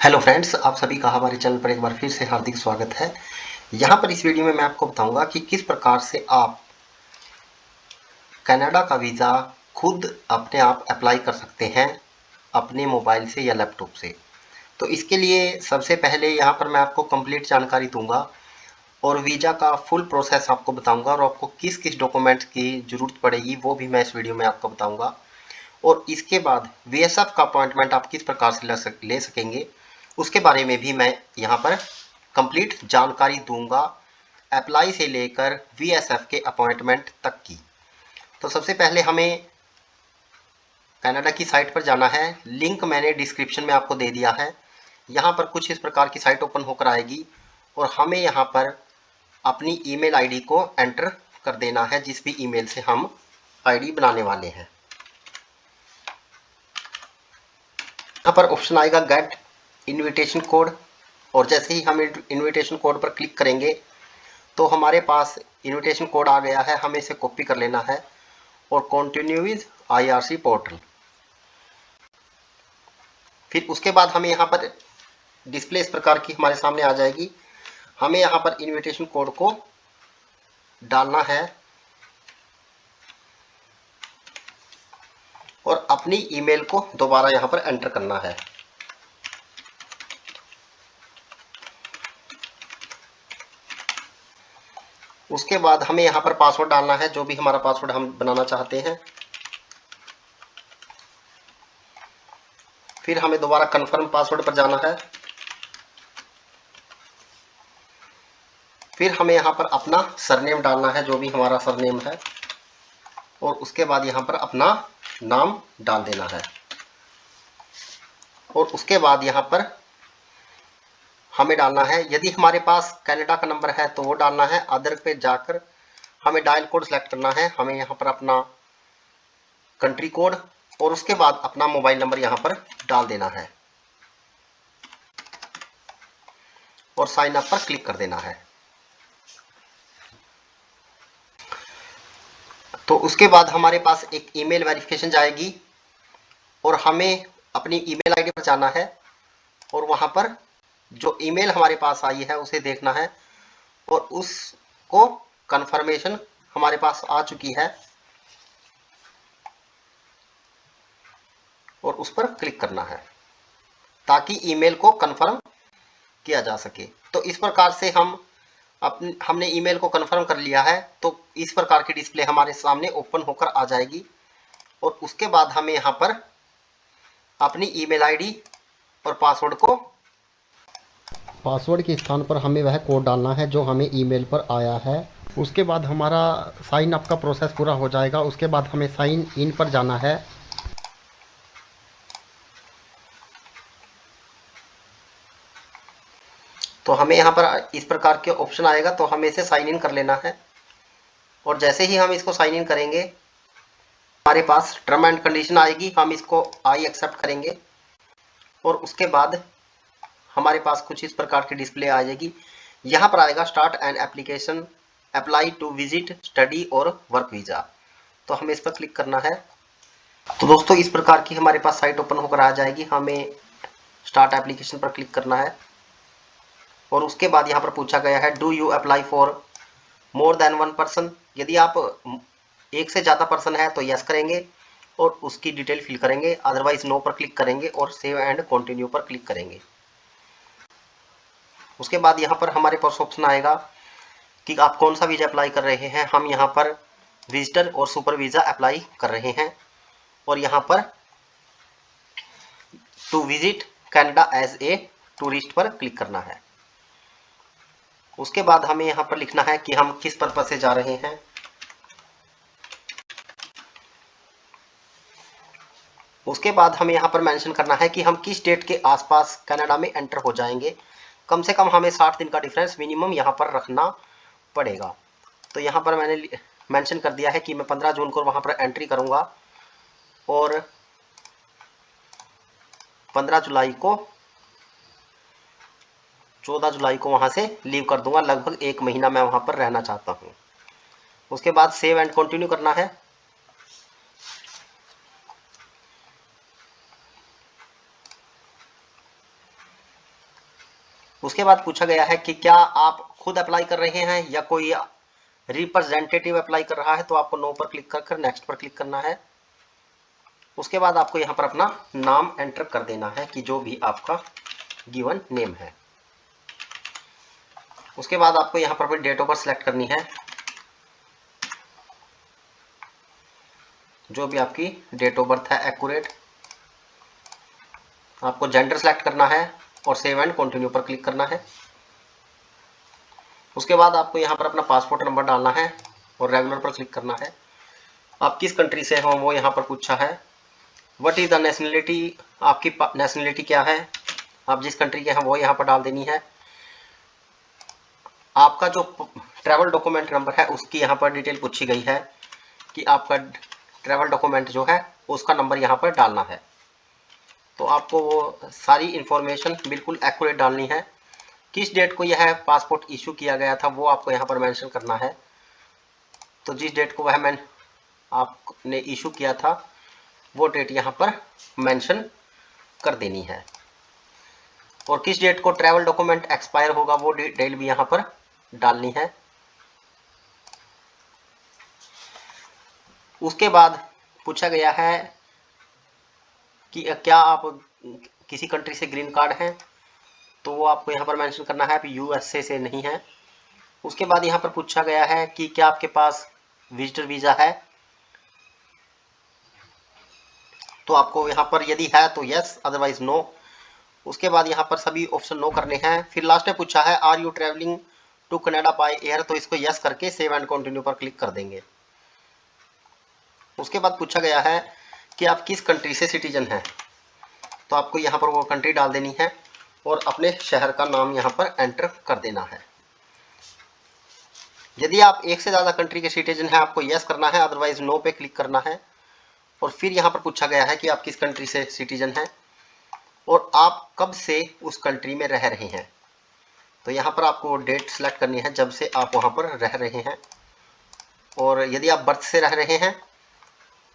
Hello friends, आप सभी का हमारे चैनल पर एक बार फिर से हार्दिक स्वागत है। यहाँ पर इस वीडियो में मैं आपको बताऊंगा कि किस प्रकार से आप कनाडा का वीज़ा खुद अपने आप अप्लाई कर सकते हैं अपने मोबाइल से या लैपटॉप से। तो इसके लिए सबसे पहले यहाँ पर मैं आपको कंप्लीट जानकारी दूंगा और वीज़ा का फुल प्रोसेस आपको बताऊंगा और आपको किस किस डॉक्यूमेंट्स की ज़रूरत पड़ेगी वो भी मैं इस वीडियो में आपको बताऊँगा। और इसके बाद VSF का अपॉइंटमेंट आप किस प्रकार से ले सकेंगे उसके बारे में भी मैं यहाँ पर कंप्लीट जानकारी दूंगा, अप्लाई से लेकर VSF के अपॉइंटमेंट तक की। तो सबसे पहले हमें कनाडा की साइट पर जाना है। लिंक मैंने डिस्क्रिप्शन में आपको दे दिया है। यहाँ पर कुछ इस प्रकार की साइट ओपन होकर आएगी और हमें यहाँ पर अपनी ईमेल आईडी को एंटर कर देना है, जिस भी ईमेल से हम आईडी बनाने वाले हैं। यहाँ पर ऑप्शन आएगा गेट इनविटेशन कोड, और जैसे ही हम इनविटेशन कोड पर क्लिक करेंगे तो हमारे पास इनविटेशन कोड आ गया है। हमें इसे कॉपी कर लेना है और कंटिन्यू विद IRC पोर्टल। फिर उसके बाद हमें यहाँ पर डिस्प्ले इस प्रकार की हमारे सामने आ जाएगी। हमें यहाँ पर इनविटेशन कोड को डालना है और अपनी ईमेल को दोबारा यहाँ पर एंटर करना है। उसके बाद हमें यहाँ पर पासवर्ड डालना है, जो भी हमारा पासवर्ड हम बनाना चाहते हैं। फिर हमें दोबारा कंफर्म पासवर्ड पर जाना है। फिर हमें यहाँ पर अपना सरनेम डालना है, जो भी हमारा सरनेम है, और उसके बाद यहाँ पर अपना नाम डाल देना है। और उसके बाद यहाँ पर हमें डालना है, यदि हमारे पास कनाडा का नंबर है तो वो डालना है। अदर पे जाकर हमें डायल कोड सेलेक्ट करना है। हमें यहाँ पर अपना कंट्री कोड और उसके बाद अपना मोबाइल नंबर यहाँ पर डाल देना है और साइन अप पर क्लिक कर देना है। तो उसके बाद हमारे पास एक ईमेल वेरिफिकेशन जाएगी और हमें अपनी ईमेल आईडी पर जाना है और वहां पर जो ईमेल हमारे पास आई है उसे देखना है और उसको कंफर्मेशन हमारे पास आ चुकी है और उस पर क्लिक करना है ताकि ईमेल को कंफर्म किया जा सके। तो इस प्रकार से हमने ईमेल को कंफर्म कर लिया है। तो इस प्रकार की डिस्प्ले हमारे सामने ओपन होकर आ जाएगी और उसके बाद हमें यहाँ पर अपनी ईमेल आईडी और पासवर्ड के स्थान पर हमें वह कोड डालना है जो हमें ईमेल पर आया है। उसके बाद हमारा साइन अप का प्रोसेस पूरा हो जाएगा। उसके बाद हमें साइन इन पर जाना है। तो हमें यहाँ पर इस प्रकार के ऑप्शन आएगा, तो हमें इसे साइन इन कर लेना है। और जैसे ही हम इसको साइन इन करेंगे हमारे पास टर्म एंड कंडीशन आएगी। हम इसको आई एक्सेप्ट करेंगे और उसके बाद हमारे पास कुछ इस प्रकार की डिस्प्ले आ जाएगी। यहाँ पर आएगा start an application apply to visit study और वर्क वीज़ा। तो हमें इस पर क्लिक करना है। तो दोस्तों इस प्रकार की हमारे पास साइट ओपन होकर आ जाएगी। हमें स्टार्ट एप्लीकेशन पर क्लिक करना है और उसके बाद यहाँ पर पूछा गया है do you apply for more than one person. यदि आप एक से ज़्यादा पर्सन है तो यस करेंगे और उसकी डिटेल फिल करेंगे, अदरवाइज नो पर क्लिक करेंगे और सेव एंड कंटिन्यू पर क्लिक करेंगे। उसके बाद यहाँ पर हमारे पास ऑप्शन आएगा कि आप कौन सा वीज़ा अप्लाई कर रहे हैं। हम यहाँ पर विजिटर और सुपर वीज़ा अप्लाई कर रहे हैं और यहाँ पर to visit Canada as a tourist पर क्लिक करना है। उसके बाद हमें यहाँ पर लिखना है कि हम किस पर्पज से जा रहे हैं। उसके बाद हमें यहाँ पर मेंशन करना है कि हम किस डेट के आसपास कनाडा में एंटर हो जाएंगे। कम से कम हमें 60 दिन का डिफरेंस मिनिमम यहाँ पर रखना पड़ेगा। तो यहाँ पर मैंने मेंशन कर दिया है कि मैं 15 जून को वहाँ पर एंट्री करूँगा और 15 जुलाई को 14 जुलाई को वहाँ से लीव कर दूंगा। लगभग 1 महीना मैं वहाँ पर रहना चाहता हूँ। उसके बाद सेव एंड कंटिन्यू करना है। उसके बाद पूछा गया है कि क्या आप खुद अप्लाई कर रहे हैं या कोई रिप्रेजेंटेटिव अप्लाई कर रहा है, तो आपको नो पर क्लिक कर नेक्स्ट पर क्लिक करना है। उसके बाद आपको यहाँ पर अपना नाम एंटर कर देना है कि जो भी आपका गिवन नेम है। उसके बाद आपको यहाँ पर अपनी डेट ऑफ बर्थ सेलेक्ट करनी है, जो भी आपकी डेट ऑफ बर्थ है एक्यूरेट। आपको जेंडर सेलेक्ट करना है और सेव एंड कंटिन्यू पर क्लिक करना है। उसके बाद आपको यहाँ पर अपना पासपोर्ट नंबर डालना है और रेगुलर पर क्लिक करना है। आप किस कंट्री से हो वो यहाँ पर पूछा है। व्हाट इज द नेशनलिटी, आपकी नेशनलिटी क्या है, आप जिस कंट्री के हैं वो यहाँ पर डाल देनी है। आपका जो ट्रैवल डॉक्यूमेंट नंबर है उसकी यहाँ पर डिटेल पूछी गई है कि आपका ट्रैवल डॉक्यूमेंट जो है उसका नंबर यहाँ पर डालना है। तो आपको वो सारी इंफॉर्मेशन बिल्कुल एक्यूरेट डालनी है। किस डेट को यह पासपोर्ट इशू किया गया था वो आपको यहाँ पर मेंशन करना है। तो जिस डेट को वह आपने इशू किया था वो डेट यहाँ पर मेंशन कर देनी है। और किस डेट को ट्रैवल डॉक्यूमेंट एक्सपायर होगा वो डिटेल भी यहाँ पर डालनी है। उसके बाद पूछा गया है कि क्या आप किसी कंट्री से ग्रीन कार्ड हैं, तो वो आपको यहाँ पर मेंशन करना है, यूएसए से नहीं है। उसके बाद यहाँ पर पूछा गया है कि क्या आपके पास विजिटर वीज़ा है, तो आपको यहाँ पर यदि है तो यस, अदरवाइज नो। उसके बाद यहाँ पर सभी ऑप्शन नो करने हैं। फिर लास्ट में पूछा है are you travelling to Canada by air, तो इसको यस करके सेव एंड कंटिन्यू पर क्लिक कर देंगे। उसके बाद पूछा गया है कि आप किस कंट्री से सिटीजन हैं, तो आपको यहाँ पर वो कंट्री डाल देनी है और अपने शहर का नाम यहाँ पर एंटर कर देना है। यदि आप एक से ज़्यादा कंट्री के सिटीजन हैं आपको यस करना है, अदरवाइज नो पे क्लिक करना है। और फिर यहाँ पर पूछा गया है कि आप किस कंट्री से सिटीजन हैं और आप कब से उस कंट्री में रह रहे हैं, तो यहाँ पर आपको डेट सेलेक्ट करनी है जब से आप वहाँ पर रह रहे हैं। और यदि आप बर्थ से रह रहे हैं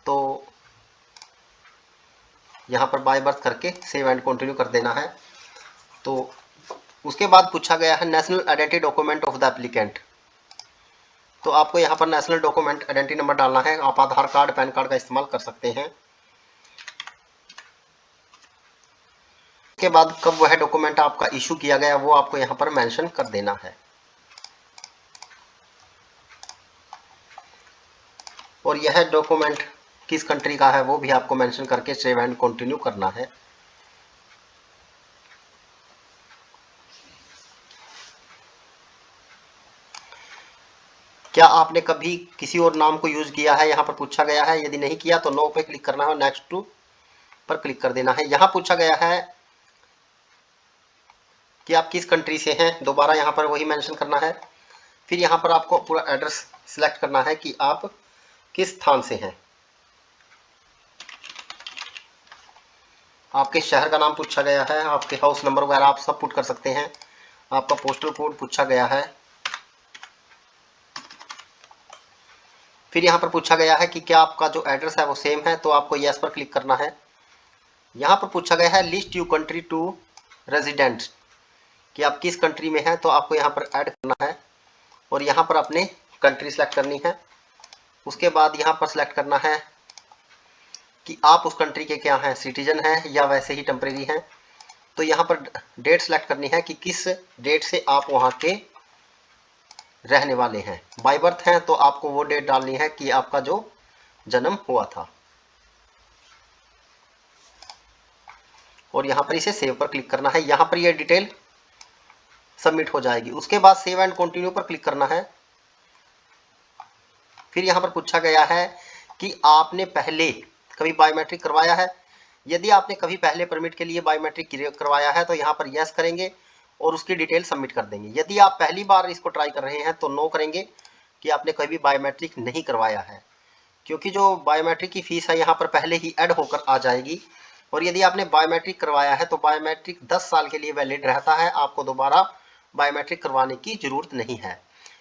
तो यहाँ पर बाय बर्थ करके सेव एंड कंटिन्यू कर देना है। तो उसके बाद पूछा गया है national identity document of the applicant, तो आपको यहाँ पर नेशनल डॉक्यूमेंट आइडेंटिटी नंबर डालना है। आप आधार कार्ड पैन कार्ड का इस्तेमाल कर सकते हैं। उसके बाद कब वह डॉक्यूमेंट आपका इशू किया गया वो आपको यहाँ पर मेंशन कर देना है। और यह डॉक्यूमेंट किस कंट्री का है वो भी आपको मेंशन करके सेव एंड कंटिन्यू करना है। क्या आपने कभी किसी और नाम को यूज किया है, यहाँ पर पूछा गया है। यदि नहीं किया तो नो पे क्लिक करना है, नेक्स्ट टू पर क्लिक कर देना है। यहाँ पूछा गया है कि आप किस कंट्री से हैं, दोबारा यहाँ पर वही मेंशन करना है। फिर यहाँ पर आपको पूरा एड्रेस सिलेक्ट करना है कि आप किस स्थान से हैं। आपके शहर का नाम पूछा गया है, आपके हाउस नंबर वगैरह आप सब पुट कर सकते हैं। आपका पोस्टल कोड पूछा गया है। फिर यहाँ पर पूछा गया है कि क्या आपका जो एड्रेस है वो सेम है, तो आपको यस पर क्लिक करना है। यहाँ पर पूछा गया है list you country to resident, कि आप किस कंट्री में हैं, तो आपको यहाँ पर ऐड करना है और यहाँ पर अपने कंट्री सेलेक्ट करनी है। उसके बाद यहाँ पर सेलेक्ट करना है कि आप उस कंट्री के क्या हैं, सिटीजन हैं या वैसे ही टेम्परेरी हैं। तो यहाँ पर डेट सेलेक्ट करनी है कि किस डेट से आप वहाँ के रहने वाले हैं। बाय बर्थ हैं तो आपको वो डेट डालनी है कि आपका जो जन्म हुआ था। और यहाँ पर इसे सेव पर क्लिक करना है। यहाँ पर ये डिटेल सबमिट हो जाएगी। उसके बाद सेव एंड कंटिन्यू पर क्लिक करना है। फिर यहाँ पर पूछा गया है कि आपने पहले कभी बायोमेट्रिक करवाया है। यदि आपने कभी पहले परमिट के लिए बायोमेट्रिक करवाया है तो यहाँ पर यस करेंगे और उसकी डिटेल सबमिट कर देंगे। यदि आप पहली बार इसको ट्राई कर रहे हैं तो नो करेंगे कि आपने कभी बायोमेट्रिक नहीं करवाया है, क्योंकि जो बायोमेट्रिक की फ़ीस है यहाँ पर पहले ही ऐड होकर आ जाएगी। और यदि आपने बायोमेट्रिक करवाया है तो बायोमेट्रिक 10 साल के लिए वैलिड रहता है, आपको दोबारा बायोमेट्रिक करवाने की ज़रूरत नहीं है।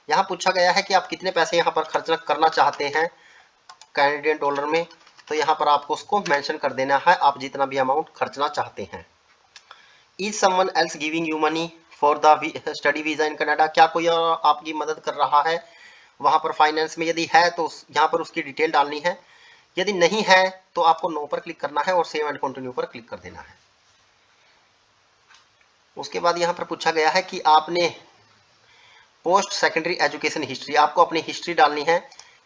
यहाँ पूछा गया है कि आप कितने पैसे यहाँ पर खर्च करना चाहते हैं कैनेडियन डॉलर में, तो यहाँ पर आपको उसको मेंशन कर देना है, आप जितना भी अमाउंट खर्चना चाहते हैं। Is someone else giving you money for the study visa in Canada, क्या कोई और आपकी मदद कर रहा है वहाँ पर फाइनेंस में? यदि है तो यहाँ पर उसकी डिटेल डालनी है, यदि नहीं है तो आपको नो पर क्लिक करना है और सेव एंड कंटिन्यू पर क्लिक कर देना है। उसके बाद यहाँ पर पूछा गया है कि आपने पोस्ट सेकेंडरी एजुकेशन हिस्ट्री, आपको अपनी हिस्ट्री डालनी है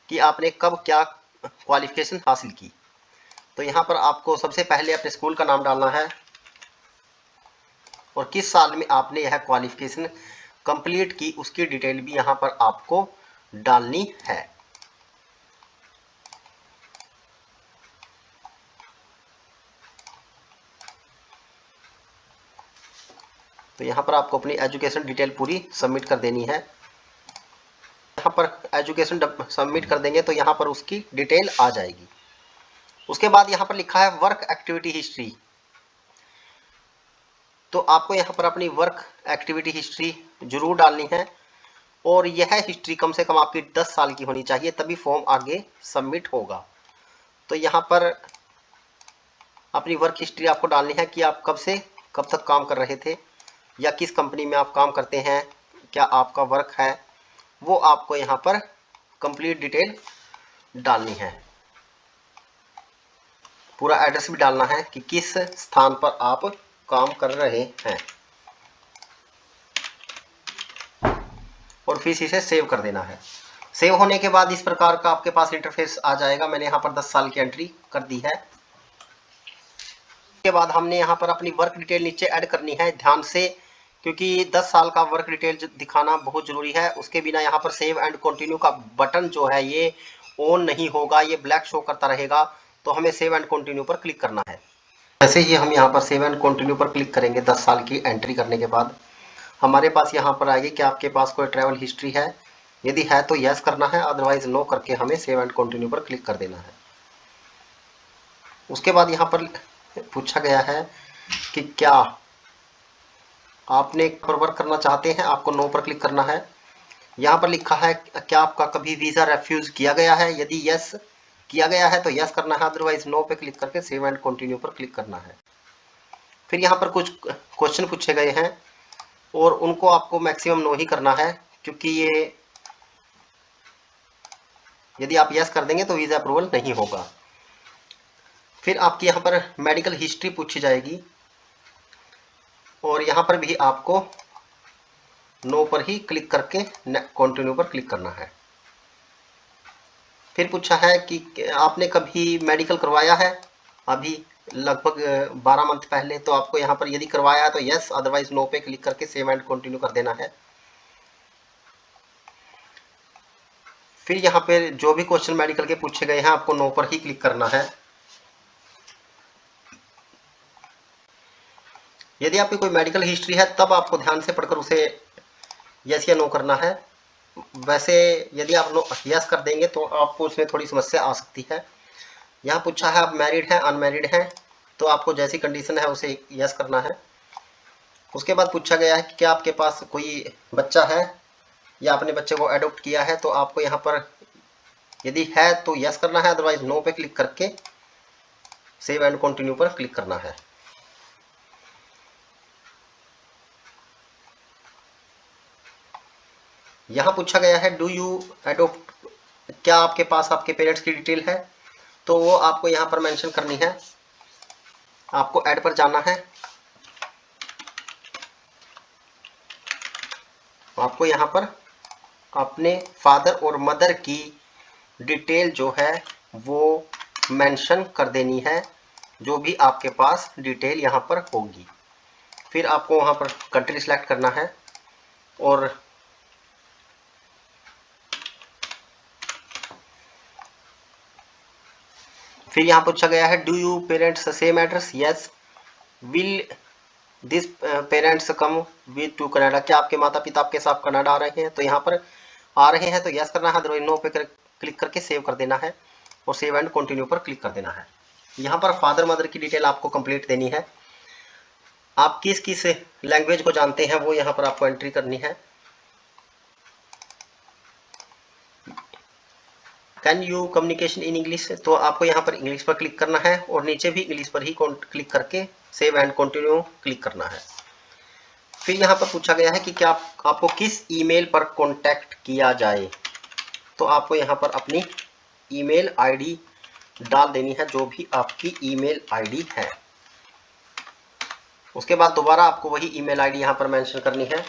कि आपने कब क्या क्वालिफिकेशन हासिल की। तो यहाँ पर आपको सबसे पहले अपने स्कूल का नाम डालना है और किस साल में आपने यह क्वालिफिकेशन कंप्लीट की उसकी डिटेल भी यहाँ पर आपको डालनी है। तो यहाँ पर आपको अपनी एजुकेशन डिटेल पूरी सबमिट कर देनी है। यहाँ पर एजुकेशन सबमिट कर देंगे तो यहाँ पर उसकी डिटेल आ जाएगी। उसके बाद यहाँ पर लिखा है वर्क एक्टिविटी हिस्ट्री, तो आपको यहाँ पर अपनी वर्क एक्टिविटी हिस्ट्री जरूर डालनी है और यह हिस्ट्री कम से कम आपकी 10 साल की होनी चाहिए, तभी फॉर्म आगे सबमिट होगा। तो यहाँ पर अपनी वर्क हिस्ट्री आपको डालनी है कि आप कब से कब तक काम कर रहे थे या किस कंपनी में आप काम करते हैं, क्या आपका वर्क है, वो आपको यहाँ पर कंप्लीट डिटेल डालनी है। पूरा एड्रेस भी डालना है कि किस स्थान पर आप काम कर रहे हैं और फिर इसे सेव कर देना है। सेव होने के बाद इस प्रकार का आपके पास इंटरफेस आ जाएगा। मैंने यहाँ पर 10 साल की एंट्री कर दी है। उसके बाद हमने यहाँ पर अपनी वर्क डिटेल नीचे ऐड करनी है ध्यान से, क्योंकि 10 साल का वर्क डिटेल दिखाना बहुत जरूरी है। उसके बिना यहाँ पर सेव एंड कंटिन्यू का बटन जो है ये ऑन नहीं होगा, ये ब्लैक शो करता रहेगा। तो हमें सेव एंड कंटिन्यू पर क्लिक करना है। जैसे ही हम यहाँ पर सेव एंड कंटिन्यू पर क्लिक करेंगे 10 साल की एंट्री करने के बाद हमारे पास यहाँ पर आएगी कि आपके पास कोई ट्रैवल हिस्ट्री है, यदि है तो यस करना है, अदरवाइज नो करके हमें सेव एंड कंटिन्यू पर क्लिक कर देना है। उसके बाद यहाँ पर पूछा गया है कि क्या आपने वर्क करना चाहते हैं, आपको नो पर क्लिक करना है। यहाँ पर लिखा है क्या आपका कभी वीज़ा रेफ्यूज किया गया है, यदि यस किया गया है तो यस करना है, अदरवाइज नो पे क्लिक करके सेव एंड कंटिन्यू पर क्लिक करना है। फिर यहाँ पर कुछ क्वेश्चन पूछे गए हैं और उनको आपको मैक्सिमम नो ही करना है, क्योंकि ये यदि आप यस कर देंगे तो वीज़ा अप्रूवल नहीं होगा। फिर आपकी यहाँ पर मेडिकल हिस्ट्री पूछी जाएगी और यहाँ पर भी आपको नो पर ही क्लिक करके कंटिन्यू पर क्लिक करना है। फिर पूछा है कि आपने कभी मेडिकल करवाया है अभी लगभग 12 मंथ पहले, तो आपको यहाँ पर यदि करवाया है तो यस, अदरवाइज नो पे क्लिक करके सेव एंड कंटिन्यू कर देना है। फिर यहाँ पे जो भी क्वेश्चन मेडिकल के पूछे गए हैं आपको नो पर ही क्लिक करना है। यदि आपकी कोई मेडिकल हिस्ट्री है तब आपको ध्यान से पढ़कर उसे यस या नो करना है। वैसे यदि आप नो यस कर देंगे तो आपको उसमें थोड़ी समस्या आ सकती है। यहाँ पूछा है आप मैरिड हैं अनमैरिड हैं, तो आपको जैसी कंडीशन है उसे यस करना है। उसके बाद पूछा गया है कि क्या आपके पास कोई बच्चा है या अपने बच्चे को एडॉप्ट किया है, तो आपको यहाँ पर यदि है तो यस करना है, अदरवाइज नो पे क्लिक करके सेव एंड कंटिन्यू पर क्लिक करना है। यहाँ पूछा गया है डू यू एडॉप्ट, क्या आपके पास आपके पेरेंट्स की डिटेल है, तो वो आपको यहाँ पर मेंशन करनी है। आपको ऐड पर जाना है, आपको यहाँ पर अपने फादर और मदर की डिटेल जो है वो मेंशन कर देनी है, जो भी आपके पास डिटेल यहाँ पर होगी। फिर आपको वहाँ पर कंट्री सिलेक्ट करना है और फिर यहाँ पूछा गया है do you parents same address, yes. Will this parents come with two Canada, क्या आपके माता पिता आपके साथ कनाडा आ रहे हैं, तो यहाँ पर आ रहे हैं तो यस करना है, अदरवाइज नो पे क्लिक करके सेव कर देना है और सेव एंड कंटिन्यू पर क्लिक कर देना है। यहाँ पर फादर मदर की डिटेल आपको कंप्लीट देनी है। आप किस किस लैंग्वेज को जानते हैं वो यहाँ पर आपको एंट्री करनी है। Can you communication in English, तो आपको यहाँ पर इंग्लिश पर क्लिक करना है और नीचे भी इंग्लिश पर ही क्लिक करके सेव एंड कंटिन्यू क्लिक करना है। फिर यहाँ पर पूछा गया है कि क्या आपको किस ईमेल पर कांटेक्ट किया जाए। तो आपको यहाँ पर अपनी ईमेल आईडी डाल देनी है, जो भी आपकी ईमेल आईडी है। उसके बाद दोबारा आपको वही ईमेल आईडी यहाँ पर मेंशन करनी है।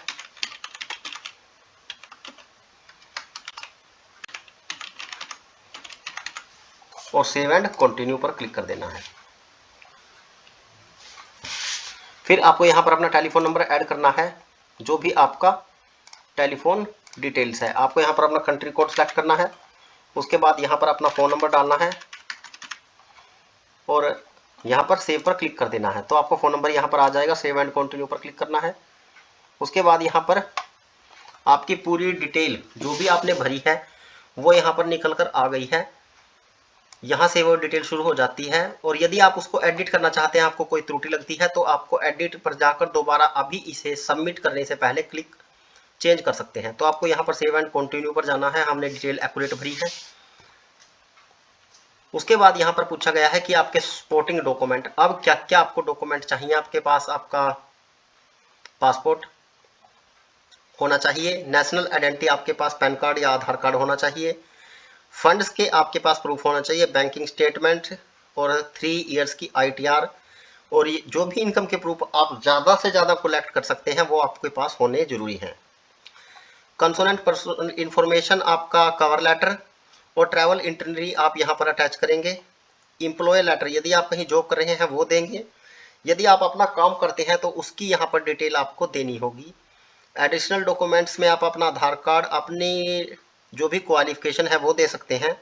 और सेव एंड कंटिन्यू पर क्लिक कर देना है। फिर आपको यहाँ पर अपना टेलीफोन नंबर ऐड करना है, जो भी आपका टेलीफोन डिटेल्स है। आपको यहाँ पर अपना कंट्री कोड सेलेक्ट करना है। उसके बाद यहाँ पर अपना फ़ोन नंबर डालना है और यहाँ पर सेव पर क्लिक कर देना है। तो आपको फ़ोन नंबर यहाँ पर आ जाएगा। सेव एंड कंटिन्यू पर क्लिक करना है। उसके बाद यहाँ पर आपकी पूरी डिटेल जो भी आपने भरी है वो यहाँ पर निकल कर आ गई है। यहाँ से वो डिटेल शुरू हो जाती है। और यदि आप उसको एडिट करना चाहते हैं, आपको कोई त्रुटि लगती है, तो आपको एडिट पर जाकर दोबारा अभी इसे सबमिट करने से पहले क्लिक चेंज कर सकते हैं। तो आपको यहाँ पर सेव एंड कंटिन्यू पर जाना है। हमने डिटेल एक्यूरेट भरी है। उसके बाद यहाँ पर पूछा गया है कि आपके सपोर्टिंग डॉक्यूमेंट, अब क्या क्या आपको डॉक्यूमेंट चाहिए। आपके पास आपका पासपोर्ट होना चाहिए, नेशनल आइडेंटिटी आपके पास पैन कार्ड या आधार कार्ड होना चाहिए, फंड्स के आपके पास प्रूफ होना चाहिए, बैंकिंग स्टेटमेंट और 3 इयर्स की ITR, और ये जो भी इनकम के प्रूफ आप ज़्यादा से ज़्यादा कलेक्ट कर सकते हैं वो आपके पास होने जरूरी हैं। कंसोनेंट पर्सनल इंफॉर्मेशन, आपका कवर लेटर और ट्रैवल इंटरनरी आप यहाँ पर अटैच करेंगे। एम्प्लॉय लेटर, यदि आप कहीं जॉब कर रहे हैं वो देंगे। यदि आप अपना काम करते हैं तो उसकी यहाँ पर डिटेल आपको देनी होगी। एडिशनल डॉक्यूमेंट्स में आप अपना आधार कार्ड, अपनी जो भी क्वालिफिकेशन है वो दे सकते हैं।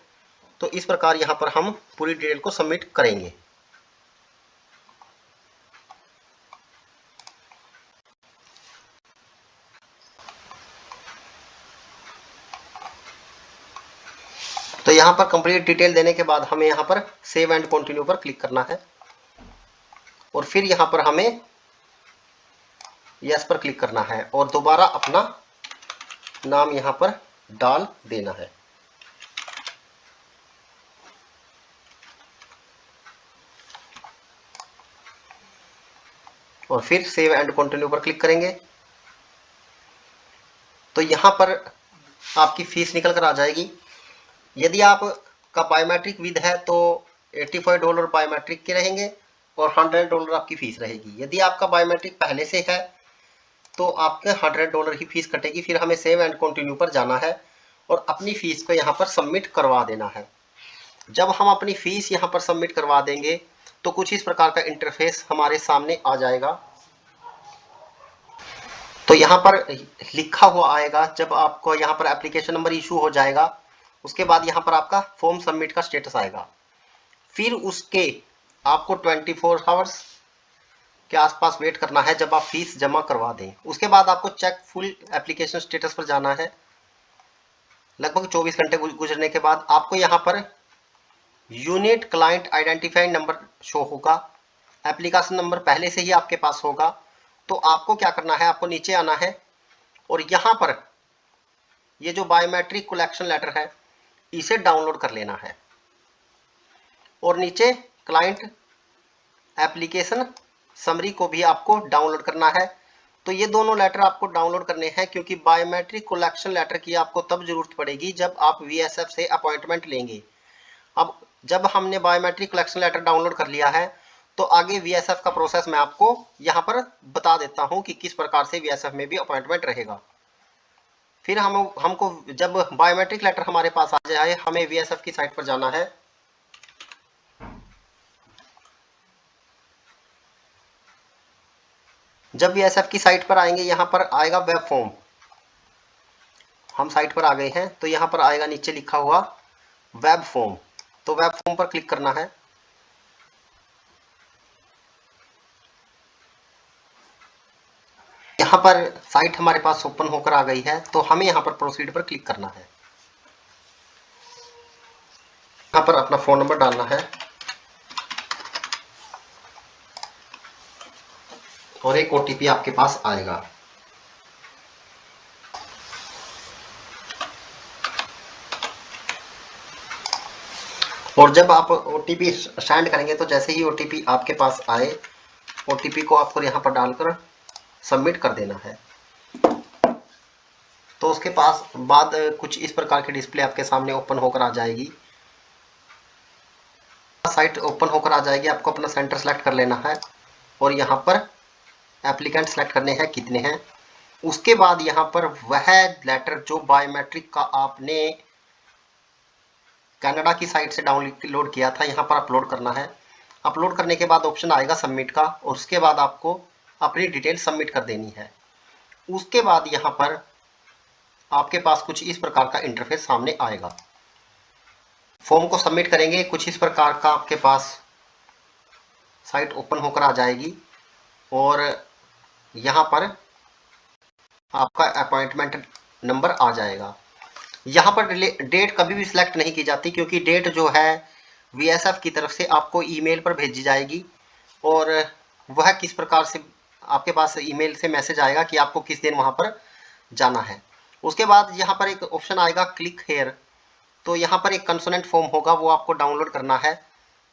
तो इस प्रकार यहाँ पर हम पूरी डिटेल को सबमिट करेंगे। तो यहाँ पर कंप्लीट डिटेल देने के बाद हमें यहाँ पर सेव एंड कंटिन्यू पर क्लिक करना है और फिर यहाँ पर हमें यस पर क्लिक करना है और दोबारा अपना नाम यहाँ पर डाल देना है। और फिर सेव एंड कंटिन्यू पर क्लिक करेंगे तो यहाँ पर आपकी फीस निकल कर आ जाएगी। यदि आपका बायोमेट्रिक विद है तो $85 बायोमेट्रिक के रहेंगे और $100 आपकी फीस रहेगी। यदि आपका बायोमेट्रिक पहले से है तो आपके $100 ही फीस कटेगी। फिर हमें सेव एंड कंटिन्यू पर जाना है और अपनी फीस को यहाँ पर सबमिट करवा देना है। जब हम अपनी फीस यहाँ पर सबमिट करवा देंगे तो कुछ इस प्रकार का इंटरफेस हमारे सामने आ जाएगा। तो यहाँ पर लिखा हुआ आएगा, जब आपको यहाँ पर एप्लीकेशन नंबर इशू हो जाएगा उसके बाद यहाँ पर आपका फॉर्म सबमिट का स्टेटस आएगा। फिर उसके आपको 24 आवर्स के आसपास वेट करना है जब आप फीस जमा करवा दें। उसके बाद आपको चेक फुल एप्लीकेशन स्टेटस पर जाना है। लगभग 24 घंटे गुजरने के बाद आपको यहाँ per unit client identifying number show होगा। एप्लीकेशन नंबर पहले से ही आपके पास होगा। तो आपको क्या करना है, आपको नीचे आना है और यहाँ पर ये जो बायोमेट्रिक कलेक्शन लेटर है इसे डाउनलोड कर लेना है और नीचे क्लाइंट एप्लीकेशन समरी को भी आपको डाउनलोड करना है। तो ये दोनों लेटर आपको डाउनलोड करने हैं क्योंकि बायोमेट्रिक कलेक्शन लेटर की आपको तब जरूरत पड़ेगी जब आप VSF से अपॉइंटमेंट लेंगे। अब जब हमने बायोमेट्रिक कलेक्शन लेटर डाउनलोड कर लिया है तो आगे VSF का प्रोसेस मैं आपको यहाँ पर बता देता हूँ कि किस प्रकार से VSF में भी अपॉइंटमेंट रहेगा। फिर हमको जब बायोमेट्रिक लेटर हमारे पास आ जाए हमें VSF की साइट पर जाना है। जब VSF की साइट पर आएंगे यहाँ पर आएगा वेब फॉर्म। हम साइट पर आ गए हैं तो यहाँ पर आएगा नीचे लिखा हुआ वेब फॉर्म। तो वेब फॉर्म पर क्लिक करना है। यहाँ पर साइट हमारे पास ओपन होकर आ गई है तो हमें यहाँ पर प्रोसीड पर क्लिक करना है। यहाँ पर अपना फ़ोन नंबर डालना है और एक OTP आपके पास आएगा। और जब आप OTP सेंड करेंगे तो जैसे ही OTP आपके पास आए OTP को आपको यहाँ पर डालकर सबमिट कर देना है। तो उसके पास बाद कुछ इस प्रकार की डिस्प्ले आपके सामने ओपन होकर आ जाएगी। साइट ओपन होकर आ जाएगी। आपको अपना सेंटर सेलेक्ट कर लेना है और यहाँ पर एप्लीकेंट सेलेक्ट करने हैं कितने हैं। उसके बाद यहाँ पर वह लेटर जो बायोमेट्रिक का आपने कनाडा की साइट से डाउनलोड किया था, यहाँ पर अपलोड करना है। अपलोड करने के बाद ऑप्शन आएगा सबमिट का, और उसके बाद आपको अपनी डिटेल सबमिट कर देनी है। उसके बाद यहाँ पर आपके पास कुछ इस प्रकार का इंटरफेस सामने आएगा। फॉर्म को सबमिट करेंगे, कुछ इस प्रकार का आपके पास साइट ओपन होकर आ जाएगी और यहाँ पर आपका अपॉइंटमेंट नंबर आ जाएगा। यहाँ पर डेट कभी भी सिलेक्ट नहीं की जाती, क्योंकि डेट जो है VSF की तरफ से आपको ईमेल पर भेजी जाएगी और वह किस प्रकार से आपके पास ईमेल से मैसेज आएगा कि आपको किस दिन वहाँ पर जाना है। उसके बाद यहाँ पर एक ऑप्शन आएगा क्लिक हेयर। तो यहाँ पर एक कंसोनेंट फॉर्म होगा, वो आपको डाउनलोड करना है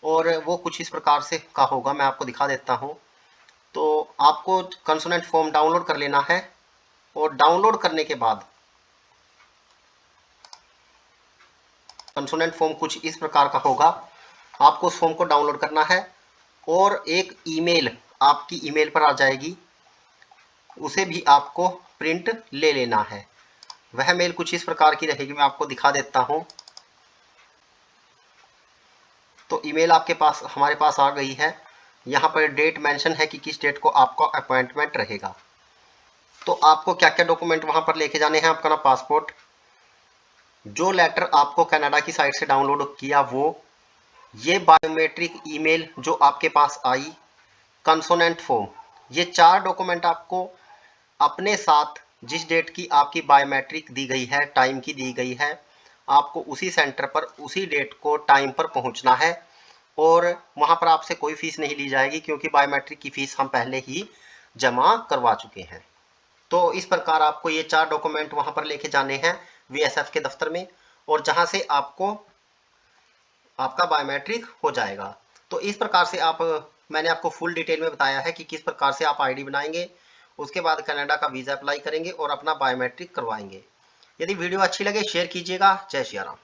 और वो कुछ इस प्रकार से का होगा, मैं आपको दिखा देता हूँ। तो आपको कंसोनेंट फॉर्म डाउनलोड कर लेना है और डाउनलोड करने के बाद कंसोनेंट फॉर्म कुछ इस प्रकार का होगा। आपको उस फॉर्म को डाउनलोड करना है और एक ईमेल आपकी ईमेल पर आ जाएगी, उसे भी आपको प्रिंट ले लेना है। वह मेल कुछ इस प्रकार की रहेगी, मैं आपको दिखा देता हूँ। तो ईमेल आपके पास हमारे पास आ गई है। यहाँ पर डेट मेंशन है कि किस डेट को आपका अपॉइंटमेंट रहेगा। तो आपको क्या क्या डॉक्यूमेंट वहाँ पर लेके जाने हैं। आपका ना पासपोर्ट, जो लेटर आपको कनाडा की साइट से डाउनलोड किया वो, ये बायोमेट्रिक ईमेल जो आपके पास आई, कंसोनेंट फॉर्म, ये 4 डॉक्यूमेंट आपको अपने साथ जिस डेट की आपकी बायोमेट्रिक दी गई है, टाइम की दी गई है, आपको उसी सेंटर पर उसी डेट को टाइम पर पहुंचना है और वहां पर आपसे कोई फीस नहीं ली जाएगी, क्योंकि बायोमेट्रिक की फीस हम पहले ही जमा करवा चुके हैं। तो इस प्रकार आपको ये 4 डॉक्यूमेंट वहां पर लेके जाने हैं VSF के दफ्तर में, और जहां से आपको आपका बायोमेट्रिक हो जाएगा। तो इस प्रकार से आप, मैंने आपको फुल डिटेल में बताया है कि किस प्रकार से आप आईडी बनाएंगे, उसके बाद कनाडा का वीज़ा अप्लाई करेंगे और अपना बायोमेट्रिक करवाएंगे। यदि वीडियो अच्छी लगे शेयर कीजिएगा। जय श्री राम।